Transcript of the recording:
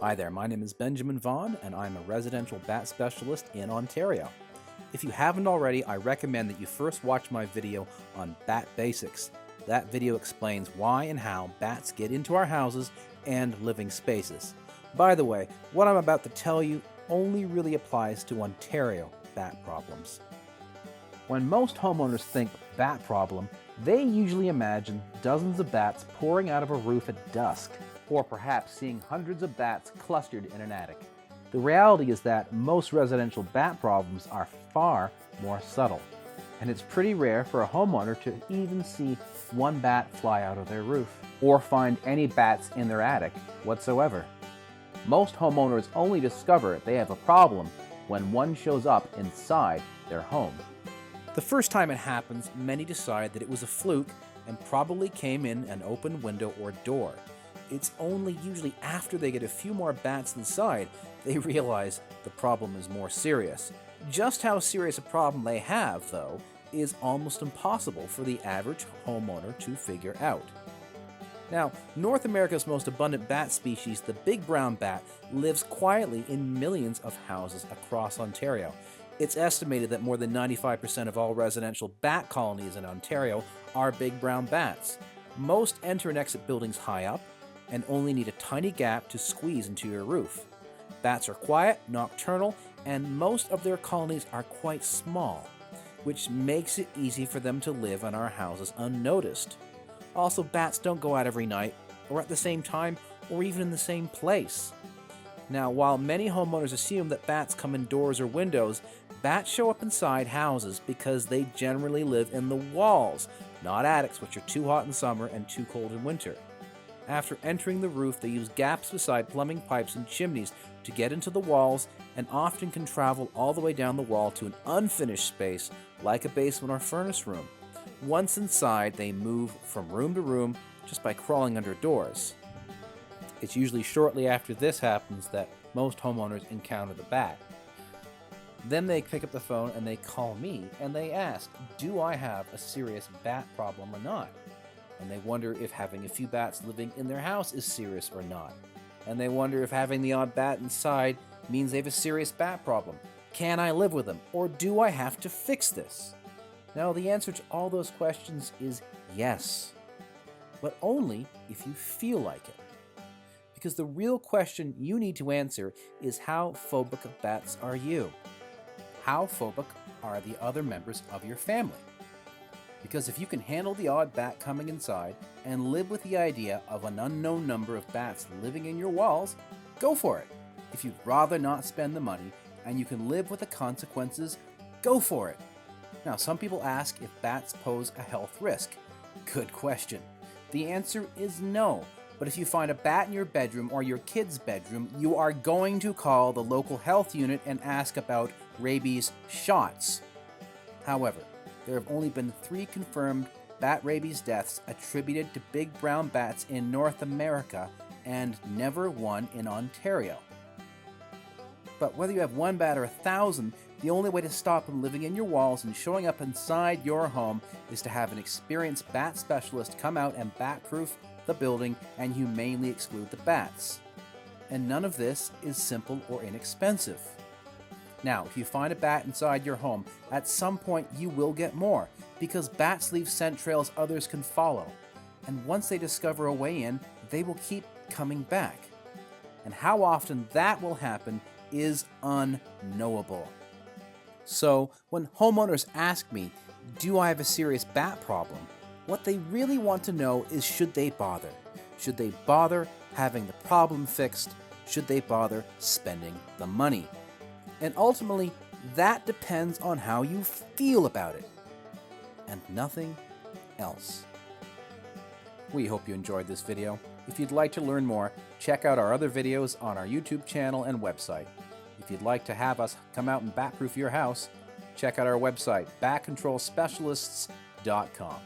Hi there, my name is Benjamin Vaughn, and I'm a residential bat specialist in Ontario. If you haven't already, I recommend that you first watch my video on bat basics. That video explains why and how bats get into our houses and living spaces. By the way, what I'm about to tell you only really applies to Ontario bat problems. When most homeowners think bat problem, they usually imagine dozens of bats pouring out of a roof at dusk, or perhaps seeing hundreds of bats clustered in an attic. The reality is that most residential bat problems are far more subtle, and it's pretty rare for a homeowner to even see one bat fly out of their roof, or find any bats in their attic whatsoever. Most homeowners only discover they have a problem when one shows up inside their home. The first time it happens, many decide that it was a fluke and probably came in an open window or door. It's only usually after they get a few more bats inside they realize the problem is more serious. Just how serious a problem they have, though, is almost impossible for the average homeowner to figure out. Now, North America's most abundant bat species, the big brown bat, lives quietly in millions of houses across Ontario. It's estimated that more than 95% of all residential bat colonies in Ontario are big brown bats. Most enter and exit buildings high up and only need a tiny gap to squeeze into your roof. Bats are quiet, nocturnal, and most of their colonies are quite small, which makes it easy for them to live in our houses unnoticed. Also, bats don't go out every night, or at the same time, or even in the same place. Now, while many homeowners assume that bats come in doors or windows, bats show up inside houses because they generally live in the walls, not attics, which are too hot in summer and too cold in winter. After entering the roof, they use gaps beside plumbing pipes and chimneys to get into the walls, and often can travel all the way down the wall to an unfinished space like a basement or furnace room. Once inside, they move from room to room just by crawling under doors. It's usually shortly after this happens that most homeowners encounter the bat. Then they pick up the phone and they call me and they ask, do I have a serious bat problem or not? And they wonder if having a few bats living in their house is serious or not. And they wonder if having the odd bat inside means they have a serious bat problem. Can I live with them, or do I have to fix this? Now, the answer to all those questions is yes, but only if you feel like it. Because the real question you need to answer is, how phobic of bats are you? How phobic are the other members of your family? Because if you can handle the odd bat coming inside and live with the idea of an unknown number of bats living in your walls, go for it. If you'd rather not spend the money and you can live with the consequences, go for it. Now, some people ask if bats pose a health risk. Good question. The answer is no. But if you find a bat in your bedroom or your kid's bedroom, you are going to call the local health unit and ask about rabies shots. However, there have only been 3 confirmed bat rabies deaths attributed to big brown bats in North America, and never one in Ontario. But whether you have 1 bat or 1,000, the only way to stop them living in your walls and showing up inside your home is to have an experienced bat specialist come out and bat-proof the building and humanely exclude the bats. And none of this is simple or inexpensive. Now, if you find a bat inside your home, at some point you will get more, because bats leave scent trails others can follow. And once they discover a way in, they will keep coming back. And how often that will happen is unknowable. So, when homeowners ask me, do I have a serious bat problem? What they really want to know is, should they bother? Should they bother having the problem fixed? Should they bother spending the money? And ultimately, that depends on how you feel about it, and nothing else. We hope you enjoyed this video. If you'd like to learn more, check out our other videos on our YouTube channel and website. If you'd like to have us come out and bat-proof your house, check out our website, batcontrolspecialists.com.